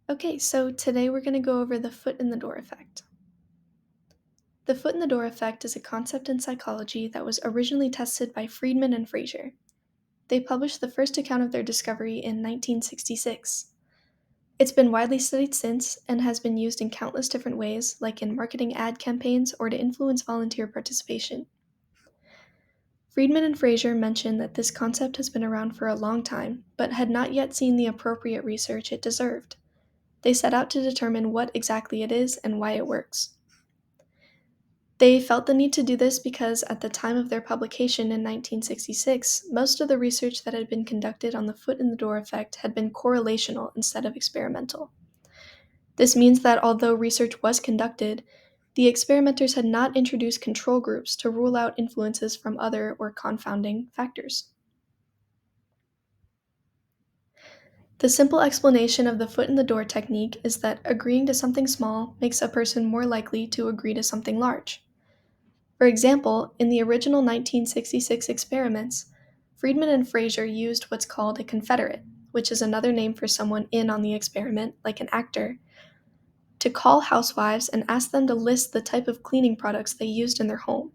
Okay, so today we're going to go over the foot in the door effect. The foot in the door effect is a concept in psychology that was originally tested by Friedman and Fraser. They published the first account of their discovery in 1966. It's been widely studied since and has been used in countless different ways, like in marketing ad campaigns or to influence volunteer participation. Friedman and Fraser mentioned that this concept has been around for a long time, but had not yet seen the appropriate research it deserved. They set out to determine what exactly it is and why it works. They felt the need to do this because at the time of their publication in 1966, most of the research that had been conducted on the foot in the door effect had been correlational instead of experimental. This means that although research was conducted, the experimenters had not introduced control groups to rule out influences from other or confounding factors. The simple explanation of the foot in the door technique is that agreeing to something small makes a person more likely to agree to something large. For example, in the original 1966 experiments, Friedman and Fraser used what's called a confederate, which is another name for someone in on the experiment, like an actor, to call housewives and ask them to list the type of cleaning products they used in their home.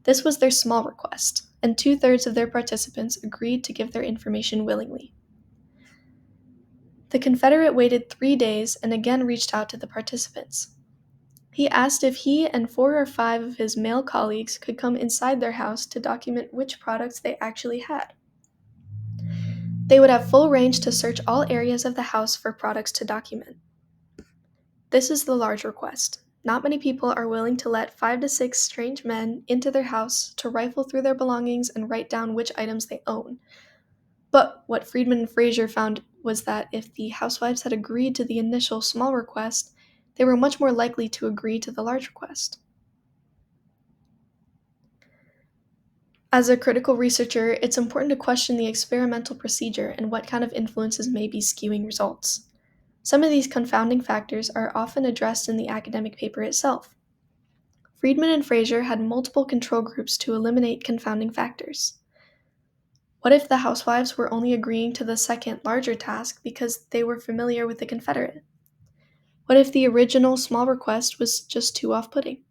This was their small request, and two-thirds of their participants agreed to give their information willingly. The confederate waited 3 days and again reached out to the participants. He asked if he and 4 or 5 of his male colleagues could come inside their house to document which products they actually had. They would have full range to search all areas of the house for products to document. This is the large request. Not many people are willing to let 5 to 6 strange men into their house to rifle through their belongings and write down which items they own. But what Friedman and Fraser found was that if the housewives had agreed to the initial small request, they were much more likely to agree to the large request. As a critical researcher, it's important to question the experimental procedure and what kind of influences may be skewing results. Some of these confounding factors are often addressed in the academic paper itself. Friedman and Fraser had multiple control groups to eliminate confounding factors. What if the housewives were only agreeing to the second, larger task because they were familiar with the confederate? What if the original small request was just too off-putting?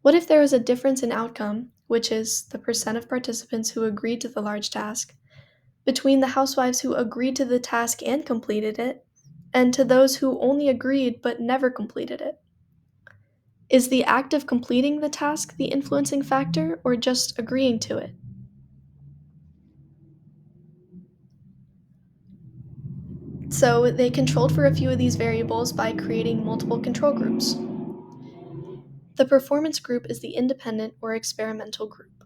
What if there was a difference in outcome, which is the percent of participants who agreed to the large task, between the housewives who agreed to the task and completed it, and to those who only agreed but never completed it? Is the act of completing the task the influencing factor, or just agreeing to it? So they controlled for a few of these variables by creating multiple control groups. The performance group is the independent or experimental group.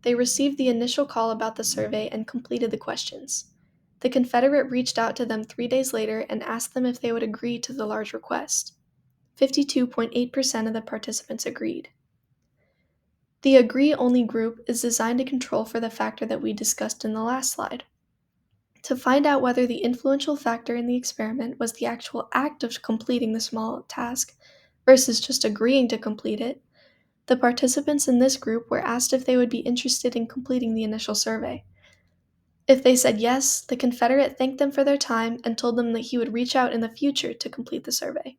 They received the initial call about the survey and completed the questions. The confederate reached out to them 3 days later and asked them if they would agree to the large request. 52.8% of the participants agreed. The agree-only group is designed to control for the factor that we discussed in the last slide. To find out whether the influential factor in the experiment was the actual act of completing the small task versus just agreeing to complete it, the participants in this group were asked if they would be interested in completing the initial survey. If they said yes, the confederate thanked them for their time and told them that he would reach out in the future to complete the survey.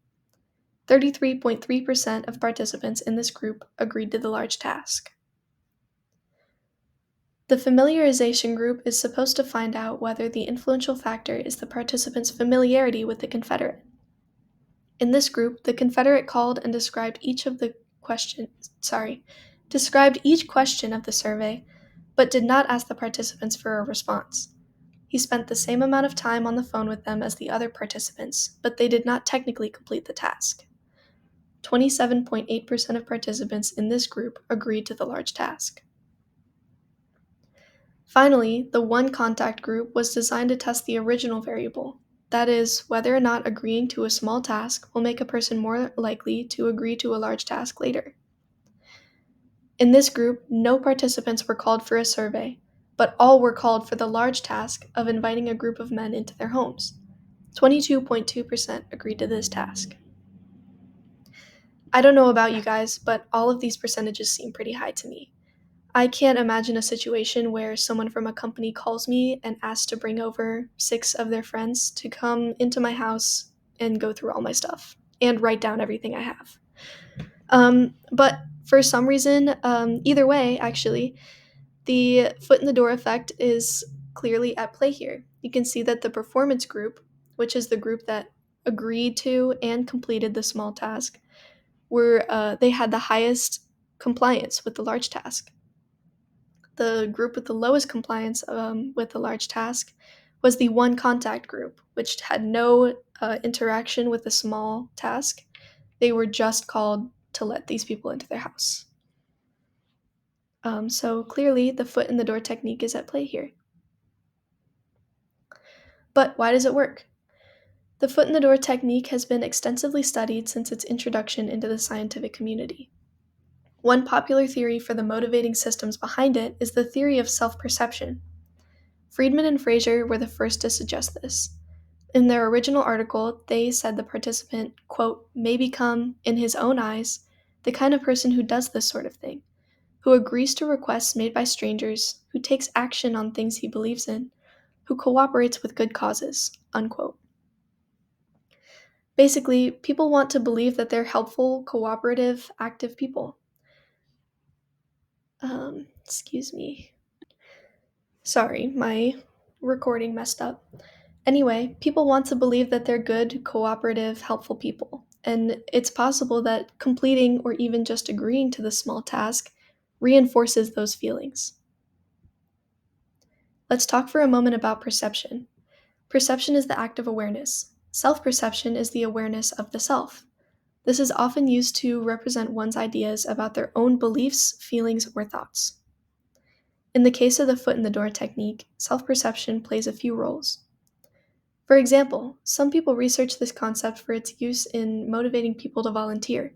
33.3% of participants in this group agreed to the large task. The familiarization group is supposed to find out whether the influential factor is the participant's familiarity with the confederate. In this group, the confederate called and described each question of the survey, but did not ask the participants for a response. He spent the same amount of time on the phone with them as the other participants, but they did not technically complete the task. 27.8% of participants in this group agreed to the large task. Finally, the one contact group was designed to test the original variable, that is, whether or not agreeing to a small task will make a person more likely to agree to a large task later. In this group, no participants were called for a survey, but all were called for the large task of inviting a group of men into their homes. 22.2% agreed to this task. I don't know about you guys, but all of these percentages seem pretty high to me. I can't imagine a situation where someone from a company calls me and asks to bring over 6 of their friends to come into my house and go through all my stuff and write down everything I have. But for some reason, either way, actually, the foot in the door effect is clearly at play here. You can see that the performance group, which is the group that agreed to and completed the small task, they had the highest compliance with the large task. The group with the lowest compliance with the large task was the one contact group, which had no interaction with the small task. They were just called to let these people into their house. So clearly, the foot in the door technique is at play here. But why does it work? The foot in the door technique has been extensively studied since its introduction into the scientific community. One popular theory for the motivating systems behind it is the theory of self-perception. Friedman and Fraser were the first to suggest this. In their original article, they said the participant, quote, may become, in his own eyes, the kind of person who does this sort of thing, who agrees to requests made by strangers, who takes action on things he believes in, who cooperates with good causes, unquote. Basically, people want to believe that they're helpful, cooperative, active people. Excuse me. Sorry, my recording messed up. Anyway, people want to believe that they're good, cooperative, helpful people. And it's possible that completing or even just agreeing to the small task reinforces those feelings. Let's talk for a moment about perception. Perception is the act of awareness. Self-perception is the awareness of the self. This is often used to represent one's ideas about their own beliefs, feelings, or thoughts. In the case of the foot in the door technique, self-perception plays a few roles. For example, some people research this concept for its use in motivating people to volunteer.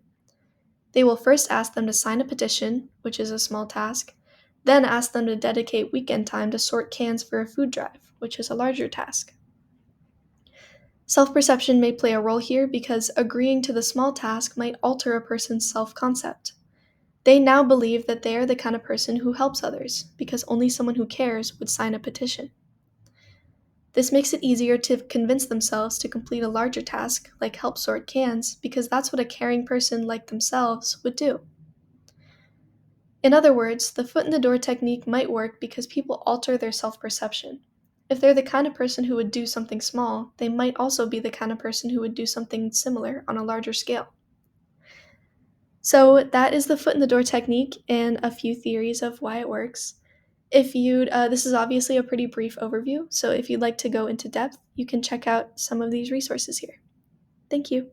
They will first ask them to sign a petition, which is a small task, then ask them to dedicate weekend time to sort cans for a food drive, which is a larger task. Self-perception may play a role here because agreeing to the small task might alter a person's self-concept. They now believe that they are the kind of person who helps others, because only someone who cares would sign a petition. This makes it easier to convince themselves to complete a larger task, like help sort cans, because that's what a caring person like themselves would do. In other words, the foot in the door technique might work because people alter their self-perception. If they're the kind of person who would do something small, they might also be the kind of person who would do something similar on a larger scale. So that is the foot in the door technique and a few theories of why it works. This is obviously a pretty brief overview, so if you'd like to go into depth, you can check out some of these resources here. Thank you.